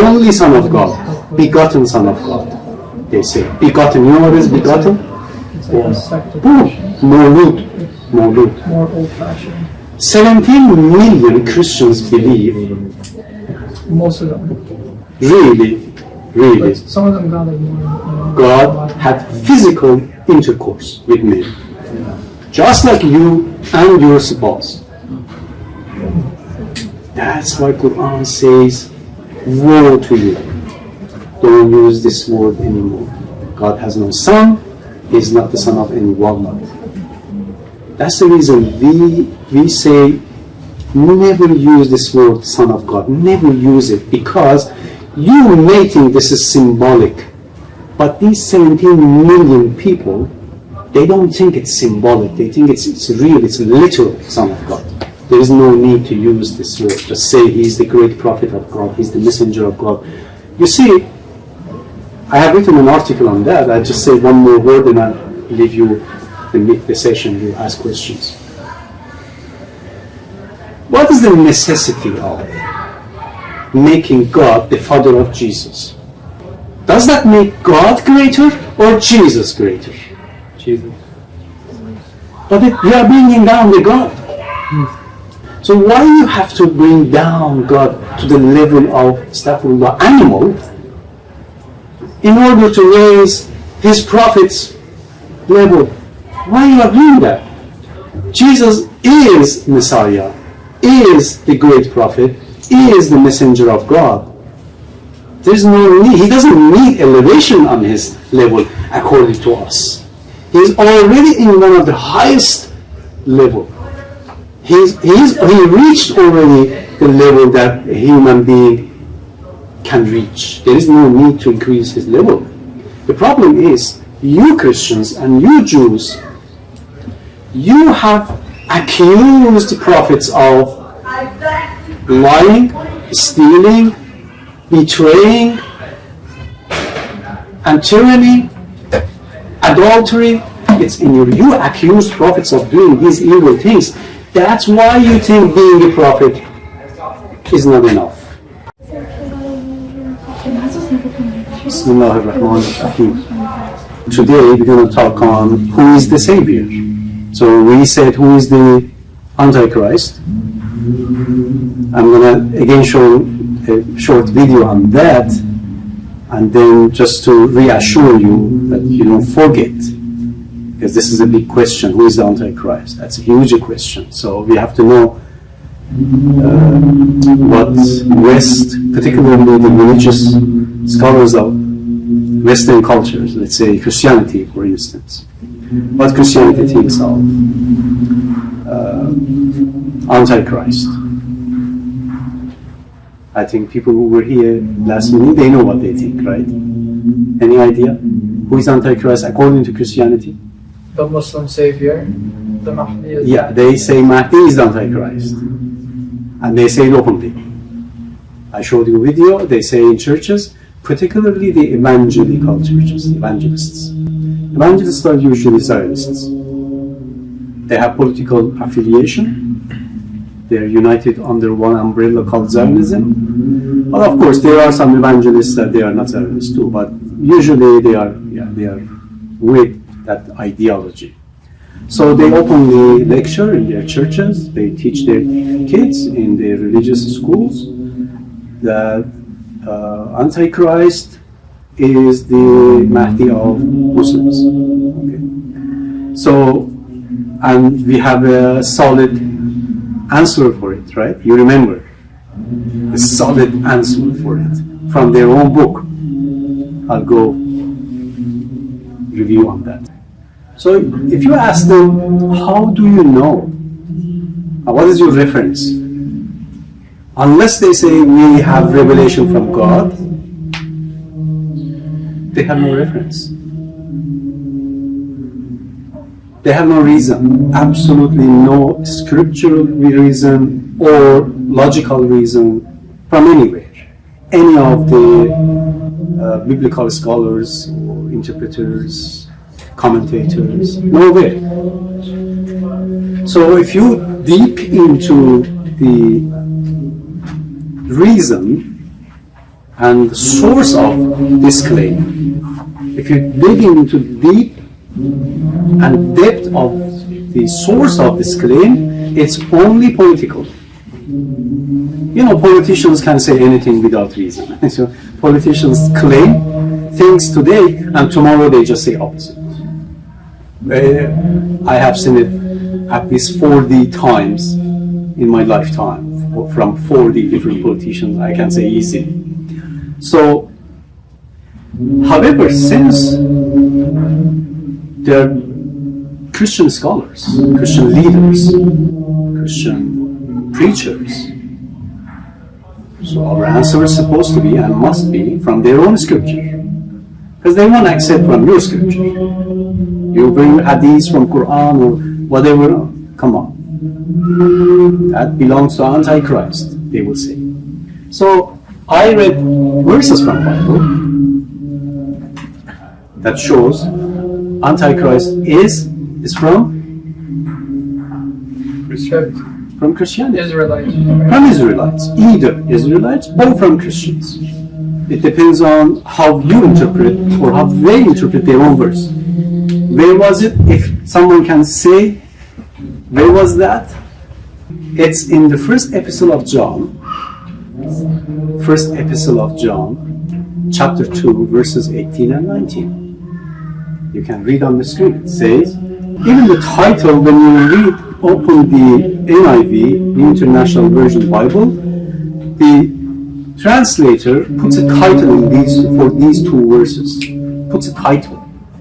only Son of God, begotten Son of God. They say begotten. You know what is begotten? Mawlud. More old-fashioned. 17 million Christians believe. Most of them. Really. But some of them got like more. God had physical intercourse with men, just like you and your spouse. That's why Qur'an says, woe to you. Don't use this word anymore. God has no son. He is not the son of anyone. That's the reason we say, never use this word son of God. Never use it, because you may think this is symbolic, but these 17 million people, they don't think it's symbolic. They think it's real, it's literal Son of God. There is no need to use this word. Just say He's the great prophet of God, He's the messenger of God. You see, I have written an article on that. I'll just say one more word and I'll leave you the session, you ask questions. What is the necessity of making God the father of Jesus? Does that make God greater or Jesus greater? Jesus. But you are bringing down the God. So why you have to bring down God to the level of astaghfirullah, animal, in order to raise His prophets level? Why you are doing that? Jesus is Messiah, is the great prophet, is the messenger of God. There's no need. He doesn't need elevation on His level according to us. He's already in one of the highest level. He reached already the level that a human being can reach. There is no need to increase his level. The problem is, you Christians and you Jews, you have accused prophets of lying, stealing, betraying, and tyranny, adultery. It's in you accuse prophets of doing these evil things. That's why you think being a prophet is not enough. Bismillahirrahmanirrahim. Today we're going to talk on who is the Savior. So we said who is the Antichrist. I'm going to again show a short video on that, and then just to reassure you that you don't forget, because this is a big question, who is the Antichrist? That's a huge question. So we have to know what West, particularly the religious scholars of Western cultures, let's say Christianity for instance, what Christianity thinks of Antichrist. I think people who were here last minute, they know what they think, right? Any idea? Who is Antichrist according to Christianity? The Muslim savior, the Mahdi. Yeah, they say Mahdi is the Antichrist. And they say it openly. I showed you a video, they say in churches, particularly the evangelical churches, the evangelists. Evangelists are usually Zionists. They have political affiliation. They are united under one umbrella called Zionism. Well, of course, there are some evangelists that they are not Zionists too, but usually they are with that ideology. So they openly lecture in their churches, they teach their kids in their religious schools that Antichrist is the Mahdi of Muslims. Okay. So, and we have a solid answer for it, right? You remember, a solid answer for it from their own book. I'll go review on that. So if you ask them, how do you know? What is your reference? Unless they say we have revelation from God, they have no reference. They have no reason, absolutely no scriptural reason or logical reason from anywhere. Any of the biblical scholars or interpreters, commentators, nowhere. So if you deep into the reason, and the source of this claim, if you dig into deep and depth of the source of this claim, it's only political. You know, politicians can say anything without reason. So politicians claim things today and tomorrow they just say opposite. I have seen it at least 40 times in my lifetime from 40 different politicians, I can say easily. So, however, since there are Christian scholars, Christian leaders, Christian preachers, so our answer is supposed to be and must be from their own scripture. Because they won't accept from your scripture. You bring hadith from Qura'n or whatever, come on. That belongs to Antichrist, they will say. So I read verses from Bible that shows Antichrist is from Christianity. Israelites. From Israelites, either Israelites or from Christians. It depends on how you interpret or how they interpret their own verse. Where was it? If someone can say, where was that? It's in the first epistle of John. First epistle of John, chapter 2, verses 18 and 19. You can read on the screen. It says, even the title, when you open the NIV, the International Version Bible, the translator puts a title for these two verses. Puts a title.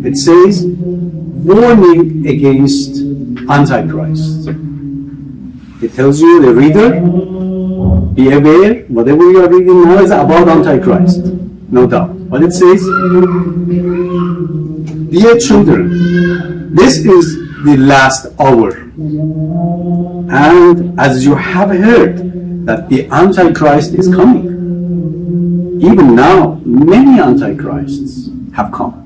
It says, warning against Antichrist. It tells you, the reader, be aware, whatever you are reading now is about Antichrist, no doubt. But it says, dear children, this is the last hour. And as you have heard that the Antichrist is coming, even now, many Antichrists have come.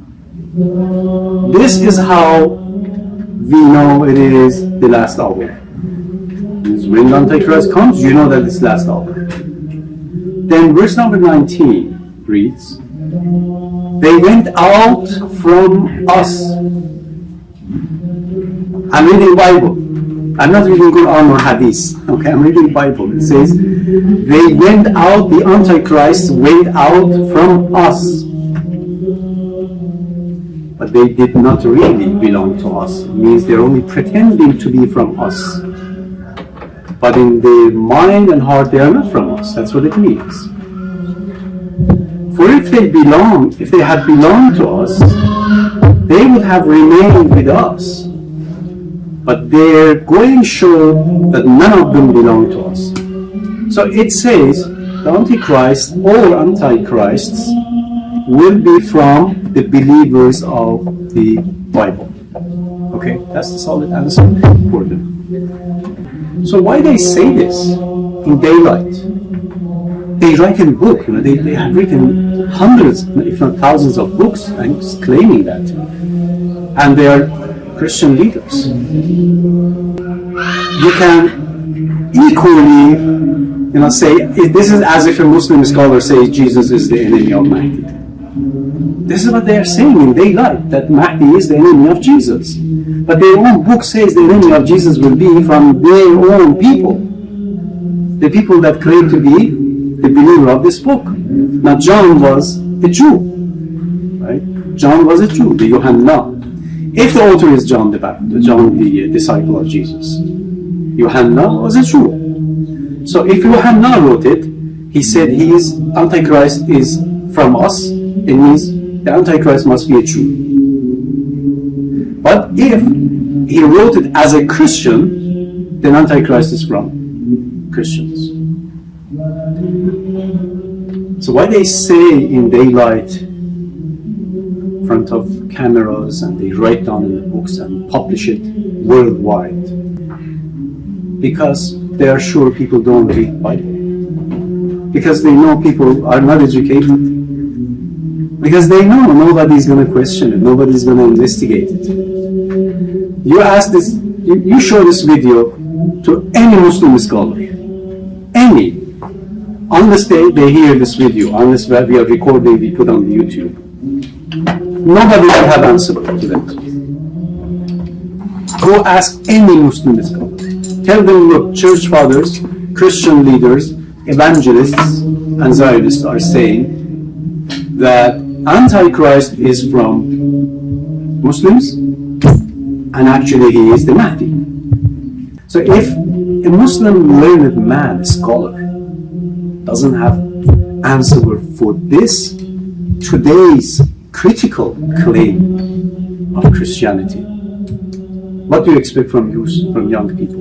This is how we know it is the last hour. When the Antichrist comes, you know that it's last hour. Then verse number 19 reads, they went out from us. I'm reading Bible. I'm not reading Qur'an or Hadith. Okay, I'm reading Bible. It says, they went out, the Antichrist went out from us. But they did not really belong to us. It means they're only pretending to be from us. But in their mind and heart, they are not from us. That's what it means. For if they had belonged to us, they would have remained with us. But their going showed that none of them belong to us. So it says, the Antichrist or Antichrists will be from the believers of the Bible. Okay, that's the solid answer for them. So why they say this in daylight? They write in a book, they have written hundreds, if not thousands of books and claiming that. And they are Christian leaders. You can equally, say, this is as if a Muslim scholar says Jesus is the enemy of Mahdi. This is what they are saying in daylight, that Mahdi is the enemy of Jesus. But their own book says the enemy of Jesus will be from their own people. The people that claim to be the believer of this book. Now John was a Jew, right? John was a Jew, the Yohanna. If the author is John the Baptist, John the disciple of Jesus, Yohanna was a Jew. So if Yohanna wrote it, he said Antichrist is from us, it means the Antichrist must be a Jew. But if he wrote it as a Christian, then Antichrist is from Christians. So why they say in daylight, in front of cameras, and they write down in the books and publish it worldwide? Because they are sure people don't read Bible. Because they know people are not educated. Because they know nobody's going to question it, nobody's going to investigate it. You ask this, you show this video to any Muslim scholar, any, unless they hear this video, unless we are recording, we put on the YouTube, nobody will have answer to that. Go ask any Muslim scholar. Tell them, look, church fathers, Christian leaders, evangelists, and Zionists are saying that Antichrist is from Muslims, and actually he is the Mahdi. So if a Muslim learned man, scholar, doesn't have answer for this, today's critical claim of Christianity, what do you expect from youth, from young people?